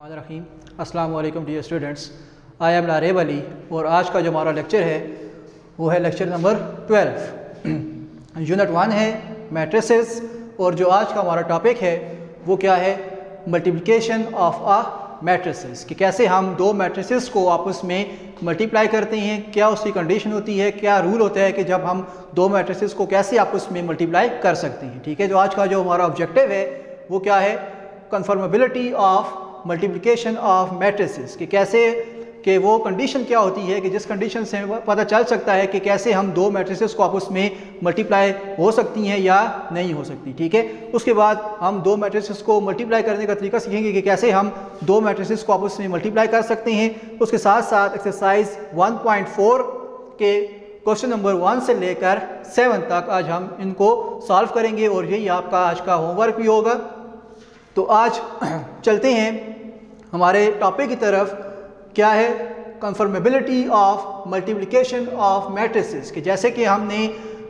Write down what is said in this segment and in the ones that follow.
रहीम अस्सलाम वालेकुम dear students, I am Nareb Ali और आज का जो हमारा लेक्चर है वो है लेक्चर नंबर 12 यूनिट 1 है मैट्रिसेस। और जो आज का हमारा टॉपिक है वो क्या है, मल्टीप्लिकेशन ऑफ अ मैट्रिसेस, कि कैसे हम दो मैट्रिसेस को आपस में मल्टीप्लाई करते हैं, क्या उसकी कंडीशन होती है, क्या रूल होता है कि जब हम दो मैट्रिसेस को कैसे आपस में मल्टीप्लाई कर सकते हैं। ठीक है, जो आज का जो हमारा ऑब्जेक्टिव है वो क्या है, कन्फर्मेबिलिटी ऑफ मल्टीप्लिकेशन ऑफ मैट्रिसेस, कि कैसे कि वो कंडीशन क्या होती है कि जिस कंडीशन से पता चल सकता है कि कैसे हम दो मैट्रिसेस को आपस में मल्टीप्लाई हो सकती हैं या नहीं हो सकती। ठीक है, उसके बाद हम दो मैट्रिसेस को मल्टीप्लाई करने का तरीका सीखेंगे कि कैसे हम दो मैट्रिसेस को आपस में मल्टीप्लाई कर सकते हैं। उसके साथ साथ एक्सरसाइज 1.4 के क्वेश्चन नंबर 1 से लेकर 7 तक आज हम इनको सॉल्व करेंगे और यही आपका आज का होमवर्क भी होगा। तो आज चलते हैं हमारे टॉपिक की तरफ, क्या है, कन्फर्मेबिलिटी ऑफ मल्टीप्लिकेशन ऑफ मैट्रिसेस, कि जैसे कि हमने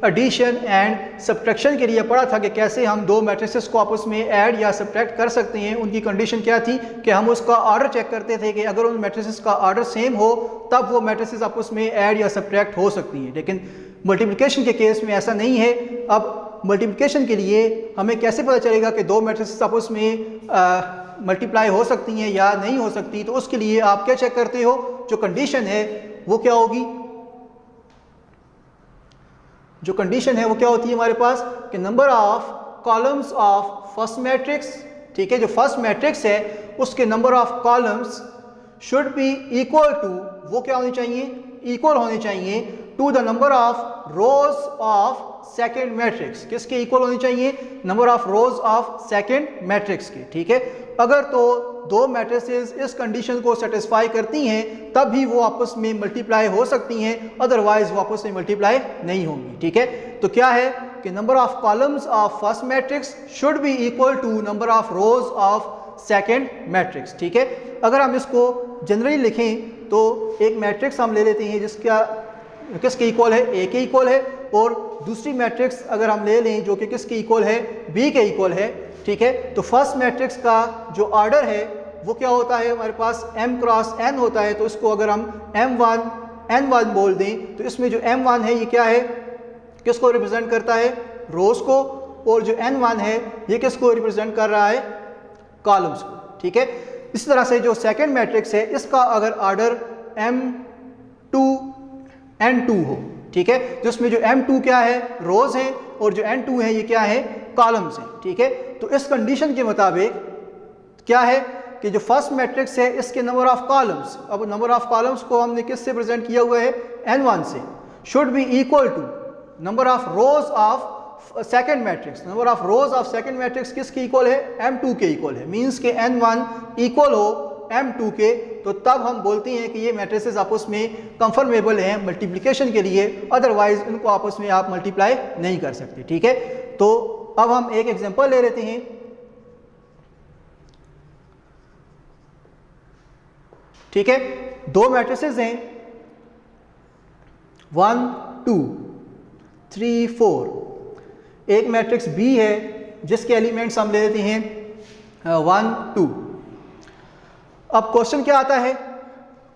एडिशन एंड सब्ट्रैक्शन के लिए पढ़ा था कि कैसे हम दो मैट्रिसेस को आपस में ऐड या सब्ट्रैक्ट कर सकते हैं। उनकी कंडीशन क्या थी कि हम उसका ऑर्डर चेक करते थे कि अगर उन मैट्रिसेस का ऑर्डर सेम हो तब वो मैट्रिसेस आपस में ऐड या सब्ट्रैक्ट हो सकती हैं। लेकिन मल्टीप्लिकेशन के केस में ऐसा नहीं है। अब मल्टीप्लिकेशन के लिए हमें कैसे पता चलेगा कि दो मैट्रिसेस आपस में मल्टीप्लाई हो सकती हैं या नहीं हो सकती, तो उसके लिए आप क्या चेक करते हो, जो कंडीशन है वो क्या होगी, जो कंडीशन है वो क्या होती है हमारे पास कि number of columns of first matrix, ठीक है, जो फर्स्ट मैट्रिक्स है उसके number of columns should be equal to, वो क्या होनी चाहिए, इक्वल होने चाहिए to the number of rows of second matrix. किसके इक्वल होनी चाहिए, number of rows of second matrix के। ठीक है, अगर तो दो मैट्रिसेस इस कंडीशन को सेटिस्फाई करती हैं तब भी वो आपस में मल्टीप्लाई हो सकती हैं, अदरवाइज वो आपस में मल्टीप्लाई नहीं होंगी। ठीक है, तो क्या है कि number of columns of first matrix should be equal to number of rows of second matrix. ठीक है, अगर हम इसको जनरली लिखें तो एक मैट्रिक्स हम ले लेते हैं जिसका किसके इक्वल है, ए के इक्वल है, और दूसरी मैट्रिक्स अगर हम ले लें जो कि किसके इक्वल है, बी के इक्वल है। ठीक है, तो फर्स्ट मैट्रिक्स का जो ऑर्डर है वो क्या होता है, हमारे पास m क्रॉस n होता है। तो इसको अगर हम m1 n1 बोल दें तो इसमें जो m1 है ये क्या है, किसको रिप्रेजेंट करता है, रोज को, और जो n1 है ये किसको रिप्रेजेंट कर रहा है, कॉलम्स को। ठीक है, इस तरह से जो सेकंड मैट्रिक्स है इसका अगर ऑर्डर m2 n2 हो, ठीक है, जिसमें जो m2 क्या है, रोज है, और जो n2 है ये क्या है, कॉलम्स है। ठीक है, तो इस कंडीशन के मुताबिक क्या है कि जो फर्स्ट मैट्रिक्स है इसके नंबर ऑफ कॉलम्स, अब नंबर ऑफ कॉलम्स को हमने किससे प्रेजेंट किया हुआ है, n1 से, should be equal to number of rows of second matrix. Number of rows of second matrix किसके इक्वल है, m2 के इक्वल है। मींस के n1 इक्वल हो m2 के, तो तब हम बोलते हैं कि ये मैट्रिसेस आपस में कंफर्मेबल हैं मल्टीप्लिकेशन के लिए, अदरवाइज इनको आपस में आप मल्टीप्लाई नहीं कर सकते। ठीक है, तो अब हम एक एग्जांपल ले लेते हैं। ठीक है, दो मैट्रिसेस हैं 1 2 3 4। एक मैट्रिक्स B है जिसके एलिमेंट्स हम ले लेते हैं 1 2। अब क्वेश्चन क्या आता है,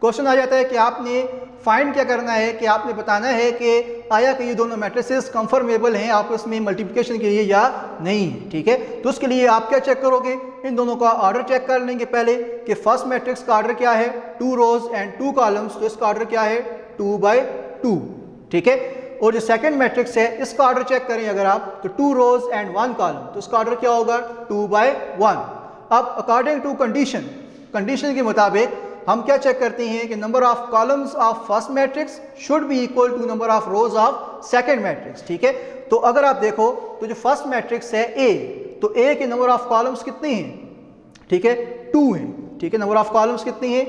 क्वेश्चन आ जाता है कि आपने फाइंड क्या करना है, कि आपने बताना है कि आया कि ये दोनों मैट्रिसेस कंफर्मेबल हैं आपस में मल्टीप्लिकेशन के लिए या नहीं है। ठीक है, तो उसके लिए आप क्या चेक करोगे, इन दोनों का ऑर्डर चेक कर लेंगे पहले कि फर्स्ट मैट्रिक्स का ऑर्डर क्या है, 2 रोज एंड 2 कॉलम्स, तो इसका ऑर्डर क्या है, 2/2। ठीक है, और जो सेकंड मैट्रिक्स है इसका ऑर्डर चेक करें अगर आप, तो 2 रोज एंड 1 कॉलम, तो इसका ऑर्डर क्या होगा, 2/1। अब अकॉर्डिंग टू कंडीशन के मुताबिक हम क्या चेक करते हैं कि number of columns of first matrix should be equal to number of rows of second matrix. ठीक है, तो अगर आप देखो तो जो फर्स्ट मैट्रिक्स है ए, तो ए के नंबर ऑफ कॉलम्स कितने हैं, ठीक है, 2 हैं। ठीक है, नंबर ऑफ कॉलम्स कितने हैं,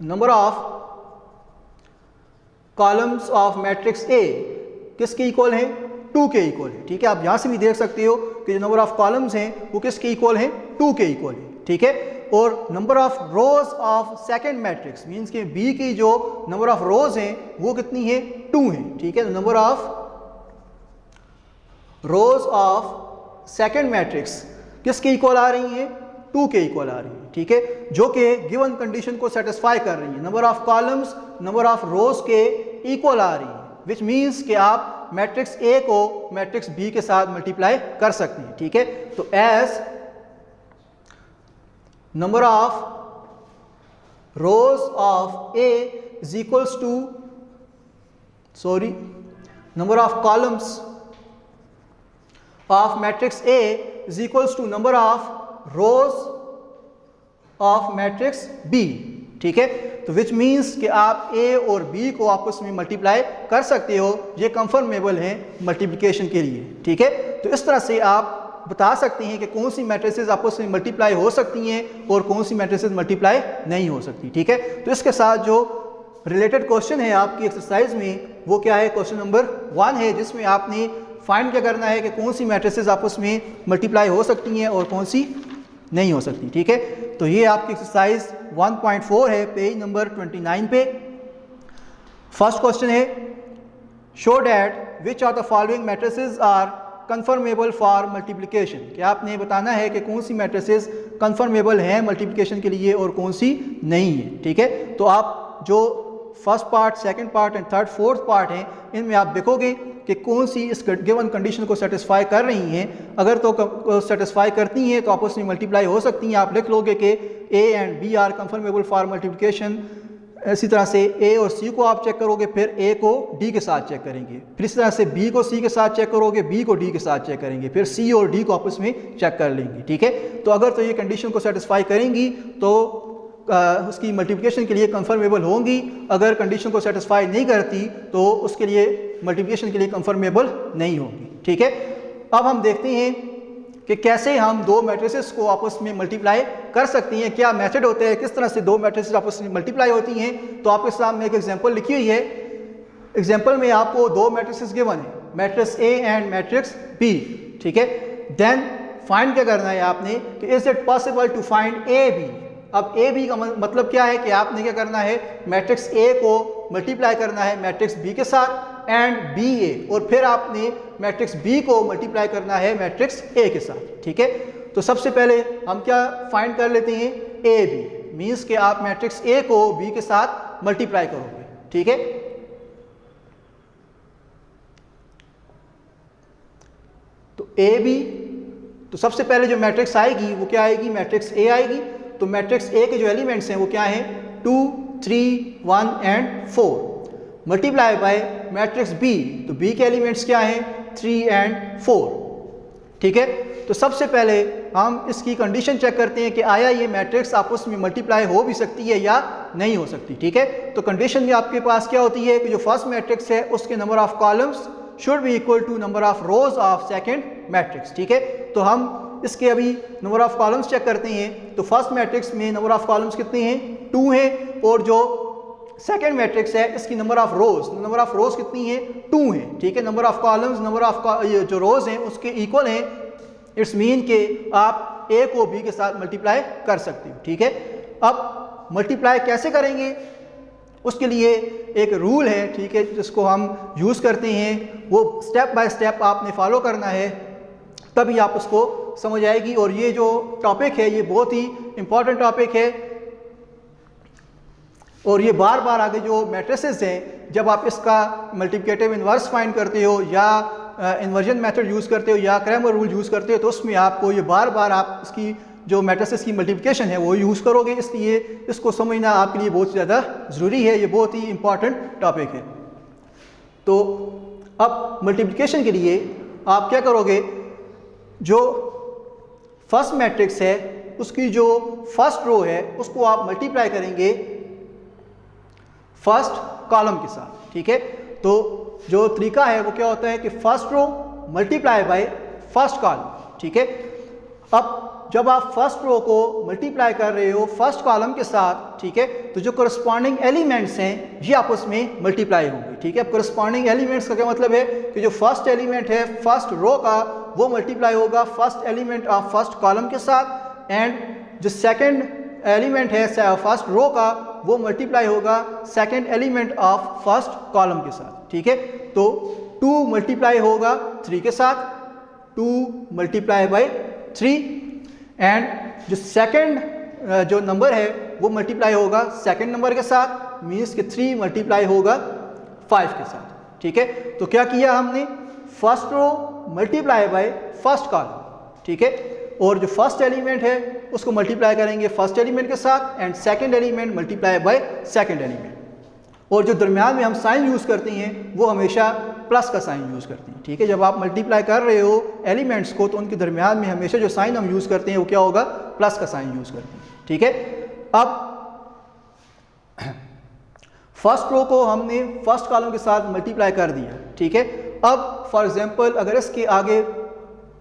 number of columns of matrix A किसके इक्वल है, 2 के इक्वल है। ठीक है, आप यहां से भी देख सकते हो कि जो नंबर ऑफ कॉलम्स हैं वो किसके इक्वल है, 2 के इक्वल है। ठीक है, और number of rows of second matrix means के बी की जो नंबर ऑफ रोज हैं वो कितनी है, 2 है। ठीक है, तो number of rows of second matrix किसके इक्वल आ रही हैं, 2 के इक्वल आ रही है। ठीक है, जो कि गिवन कंडीशन को सेटिस्फाई कर रही है। Number of columns number of रोज के इक्वल आ रही है, विच मीन्स कि आप मैट्रिक्स ए को मैट्रिक्स बी के साथ मल्टीप्लाई कर सकते हैं। ठीक है, तो as number of rows of A is equals to number of columns of matrix A is equals to number of rows of matrix B। ठीक है, तो विच मीन्स कि आप A और B को आपस में मल्टीप्लाई कर सकते हो, ये कंफर्मेबल हैं मल्टीप्लिकेशन के लिए। ठीक है, तो इस तरह से आप बता सकते हैं कि कौन सी मैट्रिसेस आपस में मल्टीप्लाई हो सकती हैं और कौन सी मैट्रिसेस मल्टीप्लाई नहीं हो सकती। ठीक है, तो इसके साथ जो रिलेटेड क्वेश्चन है आपकी एक्सरसाइज में वो क्या है, क्वेश्चन नंबर 1 है, जिसमें आपने फाइंड क्या करना है कि कौन सी मैट्रिसेस आपस में मल्टीप्लाई हो सकती हैं और कौन सी नहीं हो सकती। ठीक है, तो ये आपकी एक्सरसाइज 1.4 है, पेज नंबर 29 पे। फर्स्ट क्वेश्चन है, show that which are the following matrices are conformable for multiplication. क्या आपने बताना है कि कौन सी मैट्रिसेस कंफर्मेबल हैं मल्टीप्लिकेशन के लिए और कौन सी नहीं है। ठीक है, तो आप जो first part, second part and third fourth part हैं, इनमें आप देखोगे कि कौन सी इस गिवन कंडीशन को सेटिस्फाई कर रही हैं। अगर तो सेटिस्फाई करती हैं तो आपस में मल्टीप्लाई हो सकती हैं। आप लिख लोगे कि A and B are conformable for multiplication. इसी तरह से ए और सी को आप चेक करोगे, फिर ए को डी के साथ चेक करेंगे, फिर इस तरह से बी को सी के साथ चेक करोगे, बी को डी के साथ चेक करेंगे, फिर सी और डी को आपस में चेक कर लेंगे। ठीक है, तो अगर तो ये कंडीशन को सेटिस्फाई करेंगी तो उसकी मल्टीप्लिकेशन के लिए कंफर्मेबल होंगी। अगर कंडीशन को सेटिस्फाई नहीं करती तो उसके लिए मल्टीप्लिकेशन के लिए कंफर्मेबल नहीं होगी। ठीक है, अब हम देखते हैं कि कैसे हम दो मैट्रिसेस को आपस में मल्टीप्लाई कर सकते हैं, क्या मेथड होता है, किस तरह से दो मैट्रिसेस आपस में मल्टीप्लाई होती हैं। तो आपके सामने एक एग्जांपल लिखी हुई है। एग्जांपल में आपको दो मैट्रिसेस गिवन है, matrix A and matrix B. ठीक है, देन फाइंड क्या करना है आपने कि is it possible to find A B. अब ए बी का मतलब क्या है कि आपने क्या करना है, मैट्रिक्स ए को मल्टीप्लाई करना है मैट्रिक्स बी के साथ एंड बी ए, और फिर आपने मैट्रिक्स बी को मल्टीप्लाई करना है मैट्रिक्स ए के साथ। ठीक है, तो सबसे पहले हम क्या फाइंड कर लेते हैं, ए बी मीन्स कि आप मैट्रिक्स ए को बी के साथ मल्टीप्लाई करोगे। ठीक है, तो ए बी, तो सबसे पहले जो मैट्रिक्स आएगी वो क्या आएगी, मैट्रिक्स ए आएगी। तो मैट्रिक्स ए के जो एलिमेंट्स हैं वो क्या हैं, 2, 3, 1 and 4 multiply by matrix B. तो बी के एलिमेंट्स क्या हैं, 3 एंड 4। ठीक है, तो सबसे पहले हम इसकी कंडीशन चेक करते हैं कि आया ये मैट्रिक्स आपस में मल्टीप्लाई हो भी सकती है या नहीं हो सकती। ठीक है, तो कंडीशन में आपके पास क्या होती है कि जो फर्स्ट मैट्रिक्स है उसके number of columns should be equal to number of rows of second matrix. ठीक है, तो हम इसके अभी नंबर ऑफ कॉलम्स चेक करते हैं। तो फर्स्ट मैट्रिक्स में नंबर ऑफ कॉलम्स कितने हैं, 2 हैं, और जो सेकंड मैट्रिक्स है इसकी नंबर ऑफ रोज कितनी है, 2 हैं। ठीक है, number of columns number of जो रोज हैं उसके इक्वल हैं। इट्स मीन कि आप ए को बी के साथ मल्टीप्लाई कर सकते हो। ठीक है, अब मल्टीप्लाई कैसे करेंगे उसके लिए एक रूल है। ठीक है, जिसको हम यूज़ करते हैं, वो स्टेप बाय स्टेप आपने फॉलो करना है, तभी आप उसको समझ आएगी। और ये जो टॉपिक है ये बहुत ही इंपॉर्टेंट टॉपिक है, और ये बार बार आगे जो मैट्रिसेस हैं, जब आप इसका मल्टीप्लिकेटिव इन्वर्स फाइंड करते हो या इन्वर्जन मेथड यूज़ करते हो या क्रैमर रूल यूज़ करते हो, तो उसमें आपको ये बार बार आप इसकी जो मैट्रिसेस की मल्टीप्लिकेशन है वो यूज़ करोगे। इसलिए इसको समझना आपके लिए बहुत ज़्यादा ज़रूरी है, ये बहुत ही इंपॉर्टेंट टॉपिक है। तो अब मल्टीप्लिकेशन के लिए आप क्या करोगे, जो फर्स्ट मैट्रिक्स है उसकी जो फर्स्ट रो है उसको आप मल्टीप्लाई करेंगे फर्स्ट कॉलम के साथ। ठीक है, तो जो तरीका है वो क्या होता है कि first row multiply by first column. ठीक है, अब जब आप फर्स्ट रो को मल्टीप्लाई कर रहे हो फर्स्ट कॉलम के साथ, ठीक है, तो जो करस्पॉन्डिंग एलिमेंट्स हैं ये आपस में मल्टीप्लाई होंगे। ठीक है, अब करस्पॉन्डिंग एलिमेंट्स का क्या मतलब है कि जो फर्स्ट एलिमेंट है फर्स्ट रो का वो मल्टीप्लाई होगा first element of first column के साथ, एंड जो सेकंड एलिमेंट है फर्स्ट रो का वो मल्टीप्लाई होगा second element of first column के साथ। ठीक है, तो 2 मल्टीप्लाई होगा 3 के साथ, 2 मल्टीप्लाई बाय 3, एंड जो सेकंड जो नंबर है वो मल्टीप्लाई होगा सेकंड नंबर के साथ, मीन्स कि 3 मल्टीप्लाई होगा 5 के साथ। ठीक है, तो क्या किया हमने, first row multiply by first column. ठीक है, और जो फर्स्ट एलिमेंट है उसको मल्टीप्लाई करेंगे फर्स्ट एलिमेंट के साथ and second element multiply by second element, और जो दरमियान में हम साइन यूज़ करते हैं वो हमेशा प्लस का साइन यूज़ करते हैं। ठीक है, जब आप मल्टीप्लाई कर रहे हो एलिमेंट्स को तो उनके दरमियान में हमेशा जो साइन हम यूज़ करते हैं वो क्या होगा, प्लस का साइन यूज़ करते हैं। ठीक है, अब फर्स्ट रो को हमने फर्स्ट कॉलम के साथ मल्टीप्लाई कर दिया। ठीक है, अब फॉर एग्जांपल अगर इसके आगे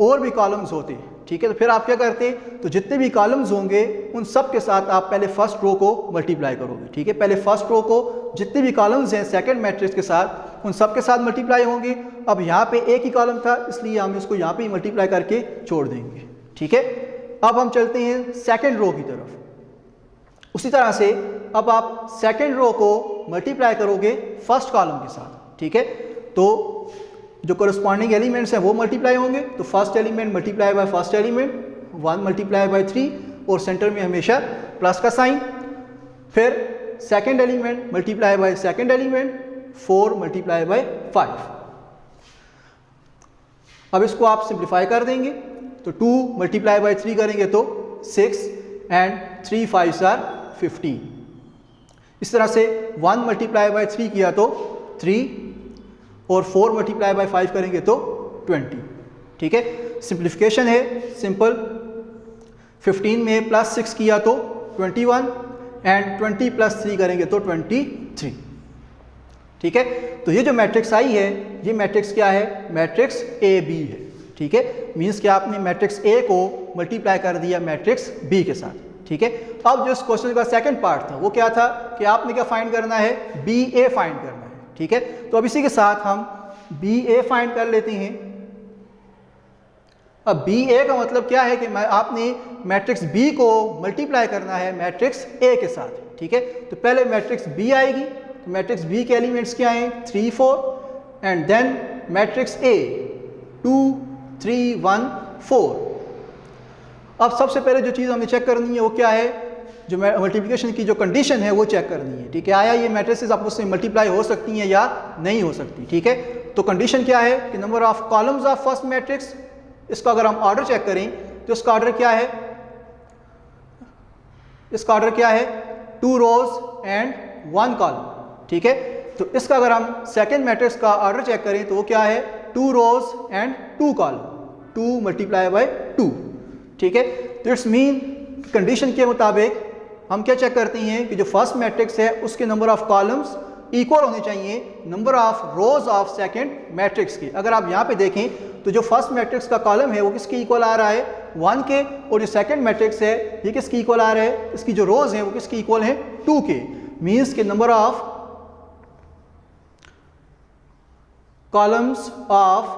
और भी कॉलम्स होते, ठीक है, तो फिर आप क्या करते, तो जितने भी कॉलम्स होंगे उन सब के साथ आप पहले फर्स्ट रो को मल्टीप्लाई करोगे। ठीक है, पहले फर्स्ट रो को जितने भी कॉलम्स हैं सेकंड मैट्रिक्स के साथ उन सब के साथ मल्टीप्लाई होंगे। अब यहाँ पे एक ही कॉलम था इसलिए हम इसको यहाँ पे ही मल्टीप्लाई करके छोड़ देंगे। ठीक है, अब हम चलते हैं सेकेंड रो की तरफ। उसी तरह से अब आप सेकेंड रो को मल्टीप्लाई करोगे फर्स्ट कॉलम के साथ। ठीक है, तो जो करस्पॉन्डिंग एलिमेंट्स हैं वो मल्टीप्लाई होंगे, तो first element multiply by first element, 1 multiply bye 3 और सेंटर में हमेशा प्लस का साइन, फिर second element multiply by second element, 4 multiply bye 5। अब इसको आप सिंप्लीफाई कर देंगे तो 2 मल्टीप्लाई बाय 3 करेंगे तो 6 एंड 3 5s आर 15। इस तरह से 1 मल्टीप्लाई बाय 3 किया तो 3 और 4 मल्टीप्लाई बाय 5 करेंगे तो 20। ठीक है, सिंप्लीफिकेशन है सिंपल, 15 में प्लस 6 किया तो 21 एंड 20 प्लस 3 करेंगे तो 23। ठीक है, तो ये जो मैट्रिक्स आई है ये मैट्रिक्स क्या है, मैट्रिक्स ए बी है। ठीक है, मीन्स कि आपने मैट्रिक्स ए को मल्टीप्लाई कर दिया मैट्रिक्स बी के साथ। ठीक है, अब जो इस क्वेश्चन का सेकंड पार्ट था वो क्या था कि आपने क्या फाइंड करना है, बी ए फाइंड करना है। ठीक है, तो अब इसी के साथ हम बी ए फाइंड कर लेते हैं। अब बी ए का मतलब क्या है कि आपने मैट्रिक्स बी को मल्टीप्लाई करना है मैट्रिक्स ए के साथ। ठीक है, तो पहले मैट्रिक्स बी आएगी, तो मैट्रिक्स बी के एलिमेंट्स क्या हैं, 3 4 एंड देन मैट्रिक्स ए 2 3 1 4। अब सबसे पहले जो चीज़ हमें चेक करनी है वो क्या है, जो मल्टीप्लिकेशन की जो कंडीशन है वो चेक करनी है। ठीक है, आया ये मैट्रिसेस आपस में मल्टीप्लाई हो सकती हैं या नहीं हो सकती। ठीक है, तो कंडीशन क्या है कि number of columns of first matrix, इसका अगर हम ऑर्डर चेक करें तो इसका ऑर्डर क्या है, इसका ऑर्डर क्या है, 2 रोज एंड 1 कॉलम। ठीक है, तो इसका अगर हम सेकेंड मैट्रिक्स का ऑर्डर चेक करें तो वो क्या है, 2 रोज एंड 2 कॉलम, 2 मल्टीप्लाई बाय 2। ठीक है, तो इट्स मीन कंडीशन के मुताबिक हम क्या चेक करते हैं कि जो फर्स्ट मैट्रिक्स है उसके नंबर ऑफ कॉलम्स इक्वल होने चाहिए number of rows of second matrix के। अगर आप यहाँ पे देखें तो जो फर्स्ट मैट्रिक्स का कॉलम है वो किसके इक्वल आ रहा है, 1 के, और जो सेकंड मैट्रिक्स है ये किसके इक्वल आ रहा है, इसकी जो रोज है वो किसके इक्वल है, 2 के। मीन्स के number of columns of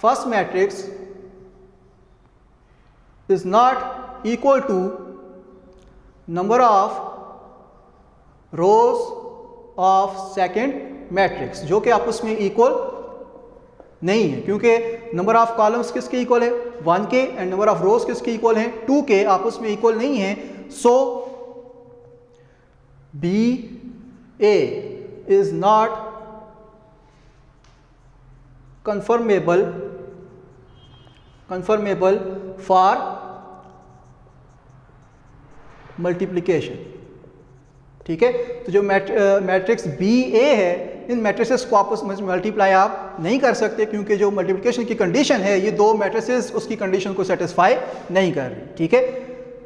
first matrix is not equal to number of rows of second matrix, जो कि आपस में इक्वल नहीं है, क्योंकि नंबर ऑफ कॉलम्स किसके इक्वल है, 1 के, एंड नंबर ऑफ रोज किसके इक्वल है, 2 के, आपस में इक्वल नहीं है। So B A is not conformable for multiplication. ठीक है, तो जो मैट्रिक्स बी ए है इन मैट्रिसेस को आपस में मल्टीप्लाई आप नहीं कर सकते, क्योंकि जो मल्टीप्लिकेशन की कंडीशन है ये 2 मैट्रिसेस उसकी कंडीशन को सेटिस्फाई नहीं कर रही। ठीक है,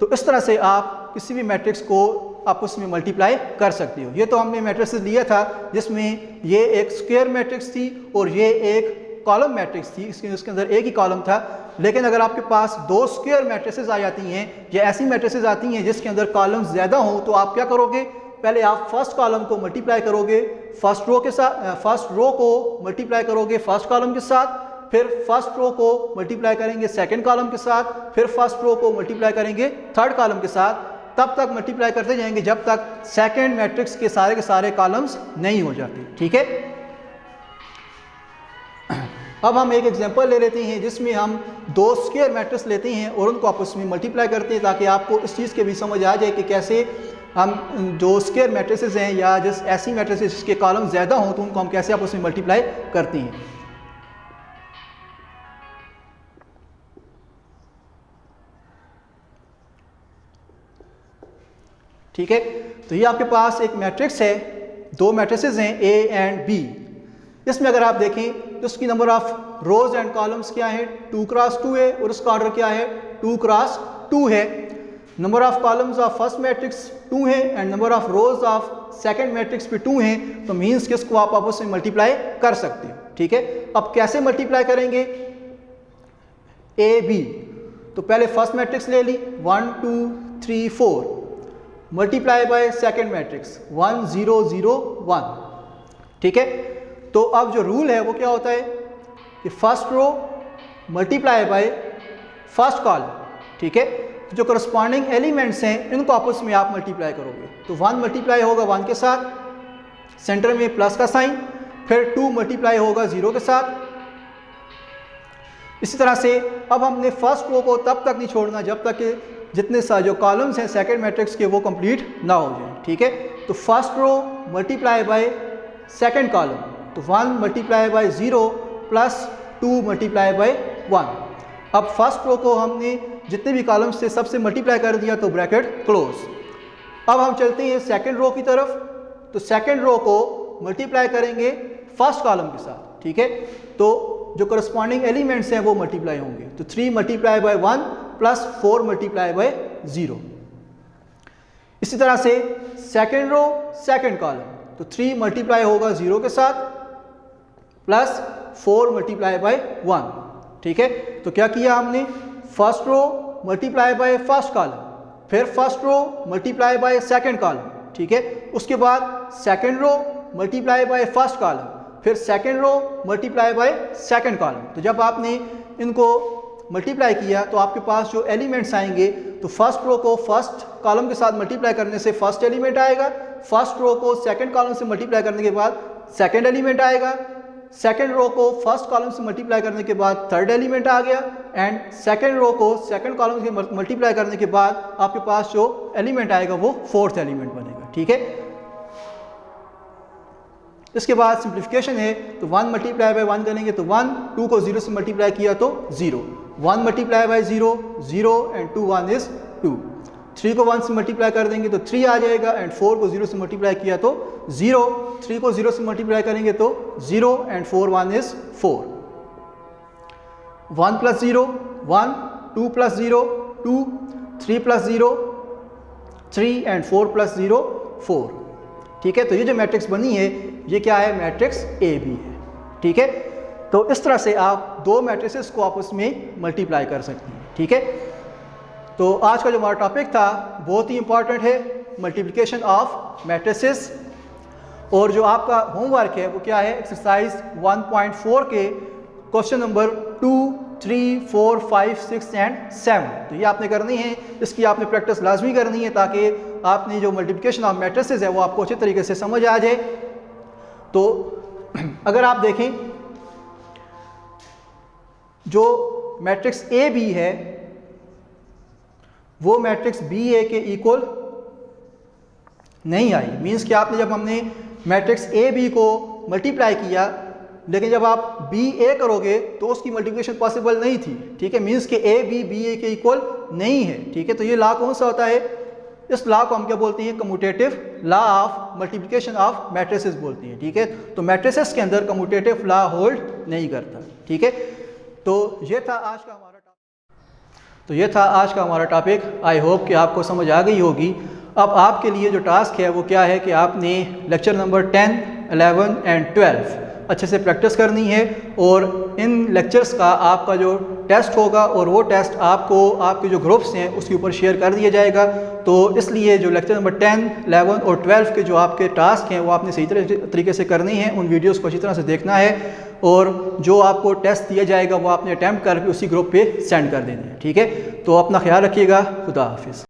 तो इस तरह से आप किसी भी मैट्रिक्स को आपस में मल्टीप्लाई कर सकते हो। ये तो हमने मैट्रिसेस लिया था जिसमें ये एक स्क्वायर मैट्रिक्स थी और ये एक कॉलम मैट्रिक्स थी, इसके अंदर एक ही कॉलम था। लेकिन अगर आपके पास 2 स्क्वायर मैट्रिसेस आ जाती हैं या ऐसी मैट्रिसेस आती हैं जिसके अंदर कॉलम्स ज़्यादा हों, तो आप क्या करोगे, पहले आप फर्स्ट कॉलम को मल्टीप्लाई करोगे फर्स्ट रो के साथ, फर्स्ट रो को मल्टीप्लाई करोगे फर्स्ट कॉलम के साथ, फिर फर्स्ट रो को मल्टीप्लाई करेंगे सेकंड कॉलम के साथ, फिर फर्स्ट रो को मल्टीप्लाई करेंगे थर्ड कॉलम के साथ, तब तक मल्टीप्लाई करते जाएंगे जब तक सेकंड मैट्रिक्स के सारे कॉलम्स नहीं हो जाते। ठीक है, अब हम एक एग्जांपल ले लेते हैं जिसमें हम दो स्क्वायर मैट्रिक्स लेते हैं और उनको आपस में मल्टीप्लाई करते हैं, ताकि आपको इस चीज़ के भी समझ आ जाए कि कैसे हम जो स्क्वायर मैट्रिसेस हैं या जिस ऐसी मैट्रिसेस जिसके कॉलम ज़्यादा हों तो उनको हम कैसे आपस में मल्टीप्लाई करते हैं। ठीक है, तो ये आपके पास एक मैट्रिक्स है, दो मैट्रिसेस हैं A एंड B। इसमें अगर आप देखें तो उसकी number of rose and columns क्या है, 2 क्रॉस 2 है और उसका ऑर्डर क्या है, 2 क्रॉस 2 है। Number of columns of first matrix 2 है and number of rows of second matrix भी 2 है, तो मींस कि इसको आप आपस में मल्टीप्लाई कर सकते हो। ठीक है, अब कैसे मल्टीप्लाई करेंगे A B, तो पहले फर्स्ट मैट्रिक्स ले ली 1 2 3 4 मल्टीप्लाई बाय सेकेंड मैट्रिक्स 1 0 0 1। ठीक है, तो अब जो रूल है वो क्या होता है कि first row multiply by first column. ठीक है, तो जो करस्पॉन्डिंग एलिमेंट्स हैं इनको आपस में आप मल्टीप्लाई करोगे, तो 1 मल्टीप्लाई होगा 1 के साथ, सेंटर में प्लस का साइन, फिर 2 मल्टीप्लाई होगा 0 के साथ। इसी तरह से अब हमने फर्स्ट रो को तब तक नहीं छोड़ना जब तक कि जितने सा जो कॉलम्स हैं सेकंड मैट्रिक्स के वो कंप्लीट ना हो जाए। ठीक है, तो first row multiply by second column, तो 1 multiply by 0 plus 2 multiply by 1। अब फर्स्ट रो को हमने जितने भी कॉलम्स थे सबसे मल्टीप्लाई कर दिया तो ब्रैकेट क्लोज। अब हम चलते हैं सेकंड रो की तरफ, तो सेकंड रो को मल्टीप्लाई करेंगे फर्स्ट कॉलम के साथ। ठीक है, तो जो करस्पॉन्डिंग एलिमेंट्स हैं वो मल्टीप्लाई होंगे, तो 3 multiply by 1 plus 4 multiply by 0। इसी तरह से सेकंड रो सेकंड कॉलम, तो 3 मल्टीप्लाई होगा 0 के साथ प्लस 4 मल्टीप्लाई बाय 1। ठीक है, तो क्या किया हमने, first row multiply by first column, फिर first row multiply by second column. ठीक है, उसके बाद second row multiply by first column, फिर second row multiply by second column. तो जब आपने इनको मल्टीप्लाई किया तो आपके पास जो एलिमेंट्स आएंगे, तो फर्स्ट रो को फर्स्ट कॉलम के साथ मल्टीप्लाई करने से फर्स्ट एलिमेंट आएगा, फर्स्ट रो को सेकंड कॉलम से मल्टीप्लाई करने के बाद सेकंड एलिमेंट आएगा, सेकंड रो को फर्स्ट कॉलम से मल्टीप्लाई करने के बाद थर्ड एलिमेंट आ गया, एंड सेकंड रो को सेकंड कॉलम से मल्टीप्लाई करने के बाद आपके पास जो एलिमेंट आएगा वो फोर्थ एलिमेंट बनेगा। ठीक है, इसके बाद सिंप्लीफिकेशन है, तो 1 मल्टीप्लाई बाय 1 करेंगे तो 1, 2 को 0 से मल्टीप्लाई किया तो 0, 1 मल्टीप्लाई बाय 0 0 एंड 2 1 इज 2, 3 को 1 से मल्टीप्लाई कर देंगे तो 3 आ जाएगा, एंड 4 को 0 से मल्टीप्लाई किया तो 0, 3 को 0 से मल्टीप्लाई करेंगे तो 0 and 4 1 is 4, 1 plus 0 1, 2 plus 0 2, 3 plus 0 3 and 4 plus 0 4। ठीक है, तो ये जो मैट्रिक्स बनी है ये क्या है, मैट्रिक्स ए बी है। ठीक है, तो इस तरह से आप दो मैट्रिसेस को आपस में मल्टीप्लाई कर सकते हैं। ठीक है, तो आज का जो हमारा टॉपिक था बहुत ही इंपॉर्टेंट है, मल्टीप्लिकेशन ऑफ मैट्रिसेस। और जो आपका होमवर्क है वो क्या है, एक्सरसाइज 1.4 के क्वेश्चन नंबर 2 3 4 5 6 एंड 7, तो ये आपने करनी है, इसकी आपने प्रैक्टिस लाजमी करनी है ताकि आपने जो मल्टीप्लिकेशन ऑफ मैट्रिसेस है वो आपको अच्छे तरीके से समझ आ जाए। तो अगर आप देखें जो मैट्रिक्स ए बी है वो मैट्रिक्स बी ए के इक्वल नहीं आई, मींस कि आपने जब हमने मैट्रिक्स ए बी को मल्टीप्लाई किया, लेकिन जब आप बी ए करोगे तो उसकी मल्टीप्लिकेशन पॉसिबल नहीं थी। ठीक है, मींस कि ए बी ए के इक्वल नहीं है। ठीक है, तो ये लॉ कौन सा होता है, इस लॉ को हम क्या बोलते हैं, commutative law of multiplication of matrices बोलते हैं। ठीक है, तो मैट्रिसेस के अंदर कम्यूटेटिव लॉ होल्ड नहीं करता। ठीक है, तो ये था आज का हमारा टॉपिक। आई होप कि आपको समझ आ गई होगी। अब आपके लिए जो टास्क है वो क्या है कि आपने लेक्चर नंबर 10, 11 एंड 12 अच्छे से प्रैक्टिस करनी है, और इन लेक्चर्स का आपका जो टेस्ट होगा और वो टेस्ट आपको आपके जो ग्रुप्स हैं उसके ऊपर शेयर कर दिया जाएगा। तो इसलिए जो लेक्चर नंबर 10, 11 और 12 के जो आपके टास्क हैं वो आपने सही तरीके से करनी है, उन वीडियोस को अच्छी तरह से देखना है, और जो आपको टेस्ट दिया जाएगा वो आपने अटैम्प्ट करके उसी ग्रुप पे सेंड कर देना है। ठीक है, तो अपना ख्याल रखिएगा। खुदा हाफिज़।